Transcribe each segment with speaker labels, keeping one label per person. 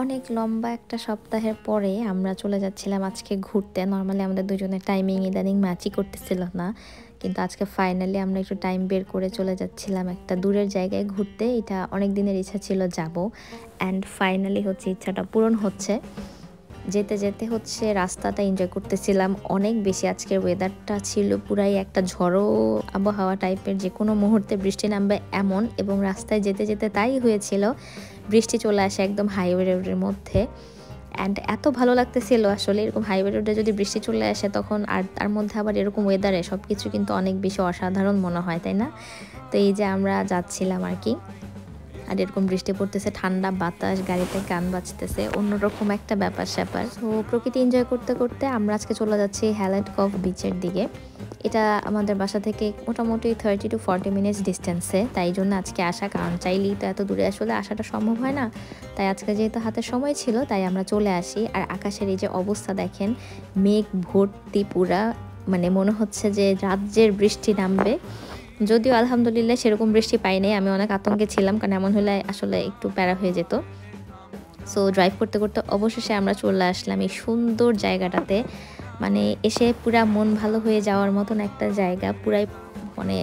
Speaker 1: অনেক লম্বা একটা সপ্তাহের পরে আমরা চলে যাচ্ছিলাম আজকে ঘুরতে। নরমালি আমাদের দুজনের টাইমিং ইদানিং ম্যাচই করতেছিল না, কিন্তু আজকে ফাইনালি আমরা একটু টাইম বের করে চলে যাচ্ছিলাম একটা দূরের জায়গায় ঘুরতে। এটা অনেক দিনের ইচ্ছা ছিল যাব, অ্যান্ড ফাইনালি হচ্ছে ইচ্ছাটা পূরণ হচ্ছে। যেতে যেতে হচ্ছে রাস্তাটা এনজয় করতেছিলাম অনেক বেশি। আজকের ওয়েদারটা ছিল পুরাই একটা ঝড়ো আবহাওয়া টাইপের, যে কোনো মুহূর্তে বৃষ্টি নামবে এমন, এবং রাস্তায় যেতে যেতে তাই হয়েছিল। বৃষ্টি চলে আসে একদম হাইওয়ে রোডের মধ্যে, অ্যান্ড এত ভালো লাগতেছিল আসলে। এরকম হাইওয়ে রোডে যদি বৃষ্টি চলে আসে তখন, আর তার মধ্যে আবার এরকম ওয়েদারে সব কিছু কিন্তু অনেক বেশি অসাধারণ মনে হয়, তাই না? তো এই যে আমরা যাচ্ছিলাম আর কি, আর এরকম বৃষ্টি পড়তেছে, ঠান্ডা বাতাস, গাড়িতে গান বাজতেছে, অন্যরকম একটা ব্যাপার স্যাপার। তো প্রকৃতি এনজয় করতে করতে আমরা আজকে চলে যাচ্ছি হ্যালেট কভ বিচের দিকে। এটা আমাদের বাসা থেকে মোটামুটি 30 to 40 মিনিটস ডিস্টেন্সে, তাই জন্য আজকে আসা। কারণ চাইলেই তো এত দূরে আসলে আসাটা সম্ভব হয় না, তাই আজকে যেহেতু হাতে সময় ছিল তাই আমরা চলে আসি। আর আকাশের এই যে অবস্থা দেখেন, মেঘ ভর্তি পুরা, মানে মনে হচ্ছে যে রাজ্যের বৃষ্টি নামবে। যদিও আলহামদুলিল্লাহ সেরকম বৃষ্টি পাই নাই, আমি অনেক আতঙ্কে ছিলাম, কারণ এমন হলে আসলে একটু প্যারা হয়ে যেত। সো ড্রাইভ করতে করতে অবশেষে আমরা চলে আসলাম এই সুন্দর জায়গাটাতে। মানে এসে পুরা মন ভালো হয়ে যাওয়ার মতন একটা জায়গা, পুরাই মানে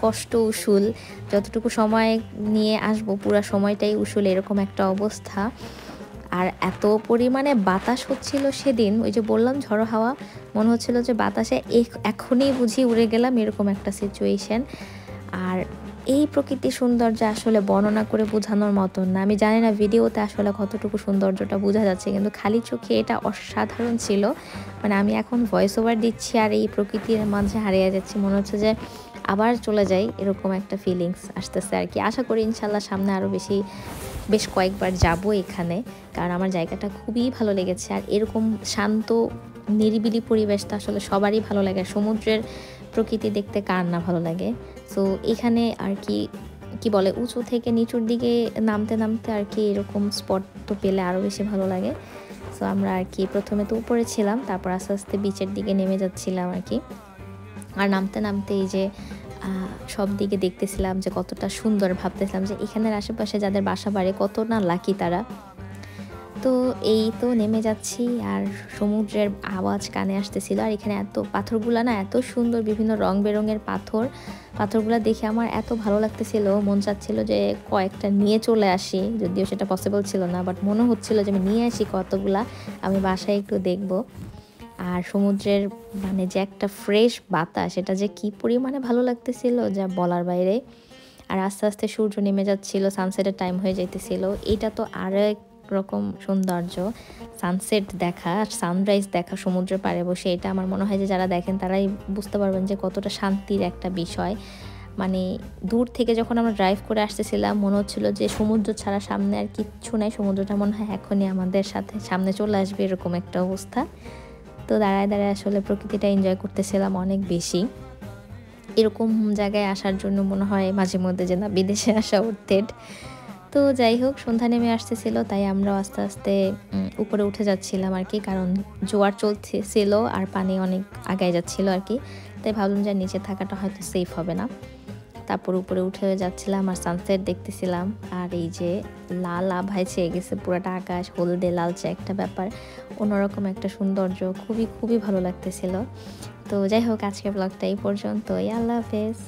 Speaker 1: কষ্ট উসুল। যতটুকু সময় নিয়ে আসবো পুরা সময়টাই উসুল, এরকম একটা অবস্থা। আর এত পরিমাণে বাতাস হচ্ছিল সেদিন, ওই যে বললাম ঝড়ো হাওয়া, মনে হচ্ছিল যে বাতাসে এখনই বুঝি উড়ে গেলাম, এরকম একটা সিচুয়েশন। আর এই প্রকৃতির সৌন্দর্য আসলে বর্ণনা করে বোঝানোর মতন না। আমি জানি না ভিডিওতে আসলে কতটুকু সৌন্দর্যটা বোঝা যাচ্ছে, কিন্তু খালি চোখে এটা অসাধারণ ছিল। মানে আমি এখন ভয়েস ওভার দিচ্ছি আর এই প্রকৃতির মাঝে হারিয়ে যাচ্ছি, মনে হচ্ছে যে আবার চলে যাই, এরকম একটা ফিলিংস আসতেছে আর কি। আশা করি ইনশাল্লাহ সামনে আরও বেশ কয়েকবার যাব এখানে, কারণ আমার জায়গাটা খুবই ভালো লেগেছে। আর এরকম শান্ত নিরিবিলি পরিবেশটা আসলে সবারই ভালো লাগে। সমুদ্রের প্রকৃতি দেখতে কার না ভালো লাগে। সো এখানে আর কি কি বলে, উঁচু থেকে নিচুর দিকে নামতে নামতে আর কি এরকম স্পট তো পেলে আরও বেশি ভালো লাগে। সো আমরা আর কি প্রথমে তো উপরে ছিলাম, তারপর আস্তে আস্তে বিচের দিকে নেমে যাচ্ছিলাম আর কি। আর নামতে নামতে এই যে সব দিকে দেখতেছিলাম যে কতটা সুন্দর, ভাবতেছিলাম যে এখানের আশেপাশে যাদের বাসা বাড়ি কত না লাকি তারা। তো এই তো নেমে যাচ্ছি, আর সমুদ্রের আওয়াজ কানে আসতেছিল। আর এখানে এত পাথরগুলা না এত সুন্দর, বিভিন্ন রং বেরঙের পাথরগুলা দেখে আমার এত ভালো লাগতেছিল, মন চাচ্ছিল যে কয়েকটা নিয়ে চলে আসি। যদিও সেটা পসিবল ছিল না, বাট মনে হচ্ছিল যে আমি নিয়ে আসি কতগুলা, আমি বাসায় একটু দেখব। আর সমুদ্রের মানে যে একটা ফ্রেশ বাতাস, এটা যে কি পরিমাণে ভালো লাগতেছিল যা বলার বাইরে। আর আস্তে আস্তে সূর্য নেমে যাচ্ছিল, সানসেটের টাইম হয়ে যাইতেছিল। এটা তো আরেক রকম সৌন্দর্য, সানসেট দেখা আর সানরাইজ দেখা সমুদ্রের পাড়ে বসে। এটা আমার মনে হয় যে যারা দেখেন তারাই বুঝতে পারবেন যে কতটা শান্তির একটা বিষয়। মানে দূর থেকে যখন আমরা ড্রাইভ করে আসতেছিলাম মনে হচ্ছিল যে সমুদ্র ছাড়া সামনে আর কিচ্ছু নাই, সমুদ্রটা মনে হয় এখনই আমাদের সাথে সামনে চলে আসবে, এরকম একটা অবস্থা। তো দাঁড়ায় দাঁড়ায় আসলে প্রকৃতিটা এনজয় করতেছিলাম অনেক বেশি। এরকম জায়গায় আসার জন্য মনে হয় মাঝে মধ্যে যে না বিদেশে আসা অর্থেট। তো যাই হোক, সন্ধ্যা নেমে আসতেছিল, তাই আমরাও আস্তে আস্তে উপরে উঠে যাচ্ছিলাম আর কি, কারণ জোয়ার চলতেছিল আর পানি অনেক আগায় যাচ্ছিল আর কি। তাই ভাবলাম যে নিচে থাকাটা হয়তো সেফ হবে না। তারপর উপরে উঠে যাচ্ছিলাম আর সানসেট দেখতেছিলাম। আর এই যে লাল আভায় ছেয়ে গেছে পুরাটা আকাশ, হলদে লালচে একটা ব্যাপার, অন্যরকম একটা সৌন্দর্য, খুবই খুবই ভালো লাগতেছিল। তো যাই হোক, আজকের ব্লগটা এই পর্যন্তই। আল্লাহ হাফেজ।